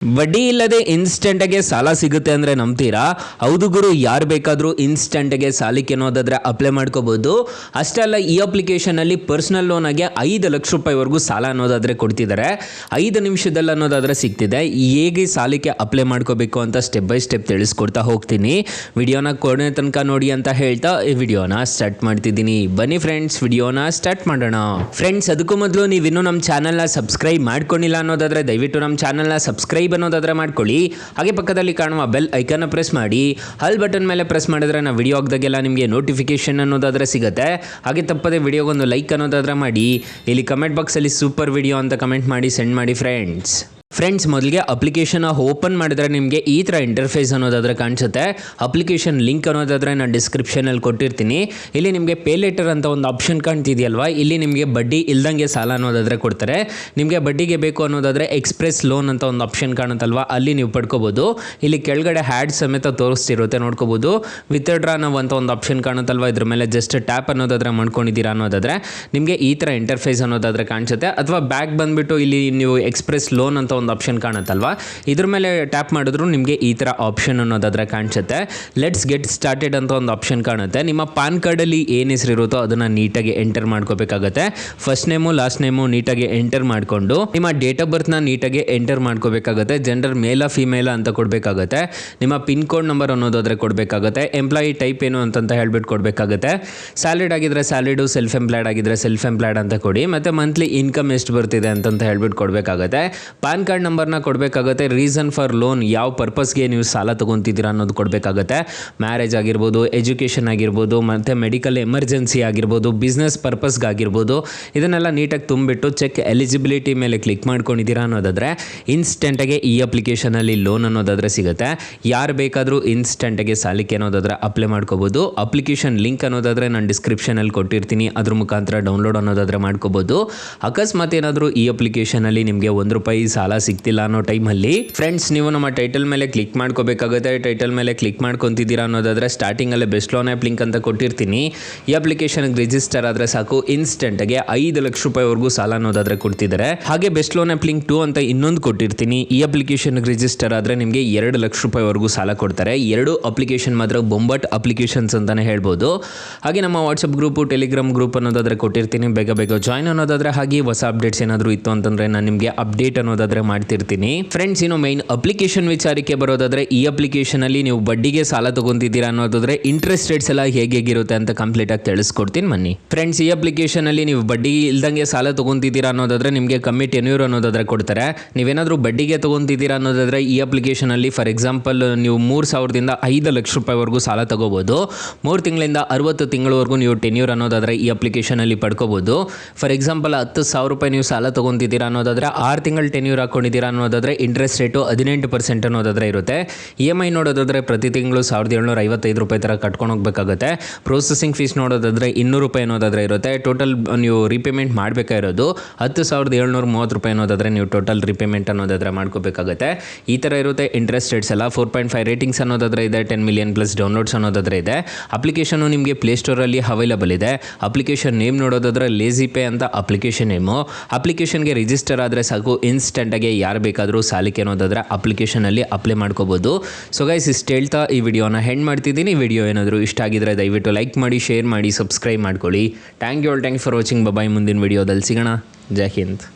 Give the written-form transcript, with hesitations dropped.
ಬಡ್ಡಿ ಇಲ್ಲದೆ ಇನ್ಸ್ಟೆಂಟಾಗೆ ಸಾಲ ಸಿಗುತ್ತೆ ಅಂದರೆ ನಂಬ್ತೀರಾ? ಹೌದು ಗುರು, ಯಾರು ಬೇಕಾದರೂ ಇನ್ಸ್ಟೆಂಟಾಗೆ ಸಾಲಕ್ಕೆ ಅನ್ನೋದಾದರೆ ಅಪ್ಲೈ ಮಾಡ್ಕೋಬೋದು. ಅಷ್ಟೇ ಅಲ್ಲ, ಈ ಅಪ್ಲಿಕೇಶನಲ್ಲಿ ಪರ್ಸ್ನಲ್ ಲೋನಾಗೆ 5 ಲಕ್ಷ ರೂಪಾಯಿವರೆಗೂ ಸಾಲ ಅನ್ನೋದಾದರೆ ಕೊಡ್ತಿದ್ದಾರೆ. 5 ನಿಮಿಷದಲ್ಲಿ ಅನ್ನೋದಾದರೆ ಸಿಗ್ತಿದೆ. ಹೇಗೆ ಸಾಲಕ್ಕೆ ಅಪ್ಲೈ ಮಾಡ್ಕೋಬೇಕು ಅಂತ ಸ್ಟೆಪ್ ಬೈ ಸ್ಟೆಪ್ ತಿಳಿಸ್ಕೊಡ್ತಾ ಹೋಗ್ತೀನಿ. ವಿಡಿಯೋನ ಕೊನೆ ತನಕ ನೋಡಿ ಅಂತ ಹೇಳ್ತಾ ಈ ವಿಡಿಯೋನ ಸ್ಟಾರ್ಟ್ ಮಾಡ್ತಿದ್ದೀನಿ. ಬನ್ನಿ ಫ್ರೆಂಡ್ಸ್, ವಿಡಿಯೋನ ಸ್ಟಾರ್ಟ್ ಮಾಡೋಣ. ಫ್ರೆಂಡ್ಸ್, ಅದಕ್ಕೂ ಮೊದಲು ನೀವಿನ್ನೂ ನಮ್ಮ ಚಾನಲ್ನ ಸಬ್ಸ್ಕ್ರೈಬ್ ಮಾಡ್ಕೊಂಡಿಲ್ಲ ಅನ್ನೋದಾದರೆ ದಯವಿಟ್ಟು ನಮ್ಮ ಚಾನಲ್ನ ಸಬ್ಸ್ಕ್ರೈಬ್ ಅನ್ನೋದಾದ್ರೆ ಮಾಡ್ಕೊಳ್ಳಿ. ಹಾಗೆ ಪಕ್ಕದಲ್ಲಿ ಕಾಣುವ ಬೆಲ್ ಐಕನ್ನ ಪ್ರೆಸ್ ಮಾಡಿ. ಆಲ್ ಬಟನ್ ಮೇಲೆ ಪ್ರೆಸ್ ಮಾಡಿದ್ರೆ ನಾವು ವಿಡಿಯೋ ಹಾಕಿದಾಗೆಲ್ಲ ನಿಮಗೆ ನೋಟಿಫಿಕೇಶನ್ ಅನ್ನೋದಾದ್ರೆ ಸಿಗುತ್ತೆ. ಹಾಗೆ ತಪ್ಪದೆ ವಿಡಿಯೋಗೊಂದು ಲೈಕ್ ಅನ್ನೋದಾದ್ರೆ ಮಾಡಿ. ಇಲ್ಲಿ ಕಮೆಂಟ್ ಬಾಕ್ಸಲ್ಲಿ ಸೂಪರ್ ವಿಡಿಯೋ ಅಂತ ಕಮೆಂಟ್ ಮಾಡಿ ಸೆಂಡ್ ಮಾಡಿ ಫ್ರೆಂಡ್ಸ್. ಮೊದಲಿಗೆ ಅಪ್ಲಿಕೇಶನ್ ಓಪನ್ ಮಾಡಿದ್ರೆ ನಿಮಗೆ ಈ ಥರ ಇಂಟರ್ಫೇಸ್ ಅನ್ನೋದಾದರೆ ಕಾಣಿಸುತ್ತೆ. ಅಪ್ಲಿಕೇಶನ್ ಲಿಂಕ್ ಅನ್ನೋದಾದರೆ ನಾನು ಡಿಸ್ಕ್ರಿಪ್ಷನಲ್ಲಿ ಕೊಟ್ಟಿರ್ತೀನಿ. ಇಲ್ಲಿ ನಿಮಗೆ ಪೇ ಲೆಟರ್ ಅಂತ ಒಂದು ಆಪ್ಷನ್ ಕಾಣ್ತಿದೆಯಲ್ವಾ, ಇಲ್ಲಿ ನಿಮಗೆ ಬಡ್ಡಿ ಇಲ್ದಂಗೆ ಸಾಲ ಅನ್ನೋದಾದರೆ ಕೊಡ್ತಾರೆ. ನಿಮಗೆ ಬಡ್ಡಿಗೆ ಬೇಕು ಅನ್ನೋದಾದರೆ ಎಕ್ಸ್ಪ್ರೆಸ್ ಲೋನ್ ಅಂತ ಒಂದು ಆಪ್ಷನ್ ಕಾಣುತ್ತಲ್ವಾ, ಅಲ್ಲಿ ನೀವು ಪಡ್ಕೋಬೋದು. ಇಲ್ಲಿ ಕೆಳಗಡೆ ಹ್ಯಾಡ್ ಸಮೇತ ತೋರಿಸ್ತಿರುತ್ತೆ, ನೋಡ್ಕೋಬೋದು. ವಿತ್ಡ್ರಾ ಅಂತ ಒಂದು ಆಪ್ಷನ್ ಕಾಣುತ್ತಲ್ವಾ, ಇದ್ರ ಮೇಲೆ ಜಸ್ಟ್ ಟ್ಯಾಪ್ ಅನ್ನೋದಾದರೆ ಮಾಡ್ಕೊಂಡಿದ್ದೀರಾ ಅನ್ನೋದಾದರೆ ನಿಮಗೆ ಈ ಥರ ಇಂಟರ್ಫೇಸ್ ಅನ್ನೋದಾದರೆ ಕಾಣಿಸುತ್ತೆ. ಅಥವಾ ಬ್ಯಾಕ್ ಬಂದುಬಿಟ್ಟು ಇಲ್ಲಿ ನೀವು ಎಕ್ಸ್ಪ್ರೆಸ್ ಲೋನ್ ಅಂತ ಒಂದು ಆಪ್ಷನ್ ಕಾಣುತ್ತಲ್ವಾ, ಇದ್ರ ಮೇಲೆ ಟ್ಯಾಪ್ ಮಾಡಿದ್ರು ನಿಮಗೆ ಈ ಥರ ಆಪ್ಷನ್ ಅನ್ನೋದಾದರೆ ಕಾಣಿಸುತ್ತೆ. ಲೆಟ್ಸ್ ಗೆಟ್ ಸ್ಟಾರ್ಟೆಡ್ ಅಂತ ಒಂದು ಆಪ್ಷನ್ ಕಾಣುತ್ತೆ. ನಿಮ್ಮ ಪಾನ್ ಕಾರ್ಡಲ್ಲಿ ಏನು ಹೆಸರಿರುತ್ತೋ ಅದನ್ನು ನೀಟಾಗಿ ಎಂಟರ್ ಮಾಡ್ಕೋಬೇಕಾಗತ್ತೆ. ಫಸ್ಟ್ ನೇಮು ಲಾಸ್ಟ್ ನೇಮು ನೀಟಾಗಿ ಎಂಟರ್ ಮಾಡಿಕೊಂಡು ನಿಮ್ಮ ಡೇಟ್ ಆಫ್ ಬರ್ತ್ನ ನೀಟಾಗಿ ಎಂಟರ್ ಮಾಡ್ಕೋಬೇಕಾಗತ್ತೆ. ಜೆಂಡರ್ ಮೇಲ ಫಿಮೇಲ ಅಂತ ಕೊಡಬೇಕಾಗತ್ತೆ. ನಿಮ್ಮ ಪಿನ್ ಕೋಡ್ ನಂಬರ್ ಅನ್ನೋದಾದರೆ ಕೊಡಬೇಕಾಗತ್ತೆ. ಎಂಪ್ಲಾಯಿ ಟೈಪ್ ಏನು ಅಂತ ಹೇಳ್ಬಿಟ್ಟು ಕೊಡಬೇಕಾಗತ್ತೆ. ಸ್ಯಾಲರಿಡ್ ಆಗಿದ್ರೆ ಸ್ಯಾಲರಿಡು, ಸೆಲ್ಫ್ ಎಂಪ್ಲಾಯ್ಡ್ ಆಗಿದ್ರೆ ಸೆಲ್ಫ್ ಎಂಪ್ಲಾಯ್ಡ್ ಅಂತ ಕೊಡಿ. ಮತ್ತು ಮಂತ್ಲಿ ಇನ್ಕಮ್ ಎಷ್ಟು ಬರ್ತಿದೆ ಅಂತ ಹೇಳ್ಬಿಟ್ಟು ಕೊಡಬೇಕಾಗತ್ತೆ. ಪಾನ್ ಕಾರ್ಡ್ ನಂಬರ್ನ ಕೊಡಬೇಕಾಗುತ್ತೆ. ರೀಸನ್ ಫಾರ್ ಲೋನ್, ಯಾವ ಪರ್ಪಸ್ಗೆ ನೀವು ಸಾಲ ತೊಗೊತಿದ್ದೀರಾ ಅನ್ನೋದು ಕೊಡಬೇಕಾಗುತ್ತೆ. ಮ್ಯಾರೇಜ್ ಆಗಿರ್ಬೋದು, ಎಜುಕೇಷನ್ ಆಗಿರ್ಬೋದು, ಮತ್ತು ಮೆಡಿಕಲ್ ಎಮರ್ಜೆನ್ಸಿ ಆಗಿರ್ಬೋದು, ಬಿಸ್ನೆಸ್ ಪರ್ಪಸ್ಗಾಗಿರ್ಬೋದು, ಇದನ್ನೆಲ್ಲ ನೀಟಾಗಿ ತುಂಬಿಟ್ಟು ಚೆಕ್ ಎಲಿಜಿಬಿಲಿಟಿ ಮೇಲೆ ಕ್ಲಿಕ್ ಮಾಡ್ಕೊಂಡಿದ್ದೀರಾ ಅನ್ನೋದಾದರೆ ಇನ್ಸ್ಟೆಂಟಾಗೆ ಈ ಅಪ್ಲಿಕೇಶನಲ್ಲಿ ಲೋನ್ ಅನ್ನೋದಾದರೆ ಸಿಗುತ್ತೆ. ಯಾರು ಬೇಕಾದರೂ ಇನ್ಸ್ಟೆಂಟಾಗೆ ಸಾಲಕ್ಕೆ ಅನ್ನೋದಾದರೆ ಅಪ್ಲೈ ಮಾಡ್ಕೋಬೋದು. ಅಪ್ಲಿಕೇಶನ್ ಲಿಂಕ್ ಅನ್ನೋದಾದರೆ ನಾನು ಡಿಸ್ಕ್ರಿಪ್ಷನಲ್ಲಿ ಕೊಟ್ಟಿರ್ತೀನಿ, ಅದ್ರ ಮುಖಾಂತರ ಡೌನ್ಲೋಡ್ ಅನ್ನೋದಾದರೆ ಮಾಡ್ಕೋಬೋದು. ಅಕಸ್ಮಾತ್ ಏನಾದರೂ ಈ ಅಪ್ಲಿಕೇಶನಲ್ಲಿ ನಿಮಗೆ ₹1 ಸಾಲ ಸಿಗ್ತಿಲ್ಲ ಅನ್ನೋ ಟೈಮಲ್ಲಿ ಫ್ರೆಂಡ್ಸ್, ನೀವು ನಮ್ಮ ಟೈಟಲ್ ಮೇಲೆ ಕ್ಲಿಕ್ ಮಾಡ್ಕೋಬೇಕಾಗುತ್ತೆ. ಟೈಟಲ್ ಮೇಲೆ ಕ್ಲಿಕ್ ಮಾಡ್ಕೊತಿದ್ದೀರಾ ಅನ್ನೋದಾದರೆ ಸ್ಟಾರ್ಟಿಂಗಲ್ಲೇ ಬೆಸ್ಟ್ ಲೋನ್ ಆ್ಯಪ್ ಲಿಂಕ್ ಅಂತ ಕೊಟ್ಟಿರ್ತೀನಿ. ಈ ಅಪ್ಲಿಕೇಶನ್ಗೆ ರಿಜಿಸ್ಟರ್ ಆದರೆ ಸಾಕು, ಇನ್ಸ್ಟೆಂಟಾಗೆ 5 ಲಕ್ಷ ರೂಪಾಯಿವರೆಗೂ ಸಾಲ ಅನ್ನೋದಾದರೆ ಕೊಡ್ತಿದ್ದಾರೆ. ಹಾಗೆ ಬೆಸ್ಟ್ ಲೋನ್ ಆ್ಯಪ್ ಲಿಂಕ್ 2 ಅಂತ ಇನ್ನೊಂದು ಕೊಟ್ಟಿರ್ತೀನಿ. ಈ ಅಪ್ಲಿಕೇಶನ್ಗೆ ರಿಜಿಸ್ಟರ್ ಆದರೆ ನಿಮಗೆ 2 ಲಕ್ಷ ರೂಪಾಯಿವರೆಗೂ ಸಾಲ ಕೊಡ್ತಾರೆ. 2 ಅಪ್ಲಿಕೇಶನ್ ಮಾತ್ರ ಬೊಂಬಟ್ ಅಪ್ಲಿಕೇಶನ್ಸ್ ಅಂತಲೇ ಹೇಳ್ಬೋದು. ಹಾಗೆ ನಮ್ಮ ವಾಟ್ಸಪ್ ಗ್ರೂಪು, ಟೆಲಿಗ್ರಾಮ್ ಗ್ರೂಪ್ ಅನ್ನೋದಾದರೆ ಕೊಟ್ಟಿರ್ತೀನಿ. ಬೇಗ ಜಾಯ್ನ್ ಅನ್ನೋದಾದರೆ. ಹಾಗೆ ಹೊಸ ಅಪ್ಡೇಟ್ಸ್ ಏನಾದರೂ ಇತ್ತು ಅಂತಂದರೆ ನಾನು ನಿಮಗೆ ಅಪ್ಡೇಟ್ ಅನ್ನೋದಾದರೆ ಮಾಡ್ತಿರ್ತೀನಿ. ಫ್ರೆಂಡ್ಸ್, ಇನ್ನು ಮೈನ್ ಅಪ್ಲಿಕೇಶನ್ ವಿಚಾರಕ್ಕೆ ಬರೋದಾದರೆ, ಈ ಅಪ್ಲಿಕೇಶನ್ ಅಲ್ಲಿ ನೀವು ಬಡ್ಡಿಗೆ ಸಾಲ ತಗೊಂತಿದ್ದೀರಾ ಅನ್ನೋದಾದ್ರೆ ಇಂಟ್ರೆಸ್ಟ್ ರೇಟ್ಸ್ ಎಲ್ಲ ಹೇಗಿರುತ್ತೆ ಅಂತ ಕಂಪ್ಲೀಟ್ ಆಗಿ ತಿಳಿಸ್ಕೊಡ್ತೀನಿ ಬನ್ನಿ. ಫ್ರೆಂಡ್ಸ್, ಈ ಅಪ್ಲಿಕೇಶನ್ ಅಲ್ಲಿ ನೀವು ಬಡ್ಡಿ ಇಲ್ದಂಗೆ ಸಾಲ ತಗೊಂತಿದ್ದೀರಾ ಅನ್ನೋದಾದ್ರೆ ನಿಮಗೆ ಕಮ್ಮಿ ಟೆನ್ಯೂರ್ ಅನ್ನೋದಾದ್ರೆ ಕೊಡ್ತಾರೆ. ನೀವೇನಾದರೂ ಬಡ್ಡಿಗೆ ತಗೊಂತಿದ್ದೀರಾ ಅನ್ನೋದಾದ್ರೆ ಈ ಅಪ್ಲಿಕೇಶನ್ ಅಲ್ಲಿ ಫಾರ್ ಎಕ್ಸಾಂಪಲ್ ನೀವು 3,000ದಿಂದ 5 ಲಕ್ಷ ರೂಪಾಯಿವರೆಗೂ ಸಾಲ ತಗೋಬಹುದು. 3 ತಿಂಗಳಿಂದ 60 ತಿಂಗಳವರೆಗೂ ನೀವು ಟೆನ್ಯೂರ್ ಅನ್ನೋದಾದ್ರೆ ಈ ಅಪ್ಲಿಕೇಶನ್ ಅಲ್ಲಿ ಪಡ್ಕೋಬಹುದು. ಫಾರ್ ಎಕ್ಸಾಂಪಲ್ 10,000 ರೂಪಾಯಿ ನೀವು ಸಾಲ ತಗೊಂತಿದ್ದೀರಾ ಅನ್ನೋದಾದ್ರೆ 6 ತಿಂಗಳು ಟೆನ್ಯೂರ್ ಹಾಕೊಂಡಿದ್ದೀರಾ ಅನ್ನೋದಾದ್ರೆ ಇಂಟ್ರೆಸ್ಟ್ ರೇಟು 18% ಅನ್ನೋದಾದ್ರೆ ಇರುತ್ತೆ. EMI ನೋಡೋದಾದ್ರೆ ಪ್ರತಿ ತಿಂಗಳು ₹1,755 ಥರ ಕಟ್ಕೊಂಡು ಹೋಗಬೇಕಾಗುತ್ತೆ. ಪ್ರೊಸೆಸಿಂಗ್ ಫೀಸ್ ನೋಡೋದಾದ್ರೆ ₹200 ಅನ್ನೋದಾದ್ರೆ ಇರುತ್ತೆ. ಟೋಟಲ್ ನೀವು ರೀಪೇಮೆಂಟ್ ಮಾಡಬೇಕಾಗಿರೋದು ₹10,730 ಅನ್ನೋದಾದ್ರೆ ನೀವು ಟೋಟಲ್ ರೀಪೇಮೆಂಟ್ ಅನ್ನೋದಾದ್ರೆ ಮಾಡ್ಕೋಬೇಕಾಗುತ್ತೆ. ಈ ಥರ ಇರುತ್ತೆ ಇಂಟ್ರೆಸ್ಟ್ ರೇಟ್ಸ್ ಎಲ್ಲ. 4.5 ರೇಟಿಂಗ್ಸ್ ಅನ್ನೋದಾದ್ರೆ ಇದೆ. 10 ಮಿಲಿಯನ್ ಪ್ಲಸ್ ಡೌನ್ಲೋಡ್ಸ್ ಅನ್ನೋದಾದ್ರೆ ಇದೆ. ಅಪ್ಲಿಕೇಶನ್ ನಿಮಗೆ ಪ್ಲೇಸ್ಟೋರಲ್ಲಿ ಅವೈಲಬಲ್ ಇದೆ. ಅಪ್ಲಿಕೇಶನ್ ನೇಮ್ ನೋಡೋದಾದ್ರೆ ಲೇಜಿ ಪೇ ಅಂತ ಅಪ್ಲಿಕೇಶನ್ ನೇಮು. ಅಪ್ಲಿಕೇಶನ್ಗೆ ರಿಜಿಸ್ಟರ್ ಆದರೆ ಸಾಕು, ಇನ್ಸ್ಟೆಂಟಾಗಿ ಯಾರು ಬೇಕಾದರೂ ಸಾಲಕ್ಕೆ ಅನ್ನೋದಾದ್ರೆ ಅಪ್ಲಿಕೇಶನಲ್ಲಿ ಅಪ್ಲೈ ಮಾಡ್ಕೋಬೋದು. ಸೊ ಗೈಸ್, ಇಷ್ಟು ಹೇಳ್ತಾ ಈ ವಿಡಿಯೋನ ಹೆಂಡ್ ಮಾಡ್ತಿದ್ದೀನಿ. ವಿಡಿಯೋ ಏನಾದರೂ ಇಷ್ಟ ಆಗಿದ್ರೆ ದಯವಿಟ್ಟು ಲೈಕ್ ಮಾಡಿ, ಶೇರ್ ಮಾಡಿ, ಸಬ್ಸ್ಕ್ರೈಬ್ ಮಾಡ್ಕೊಳ್ಳಿ. Thank you for watching. Bye. ಮುಂದಿನ ವಿಡಿಯೋದಲ್ಲಿ ಸಿಗೋಣ. ಜೈ ಹಿಂದ್.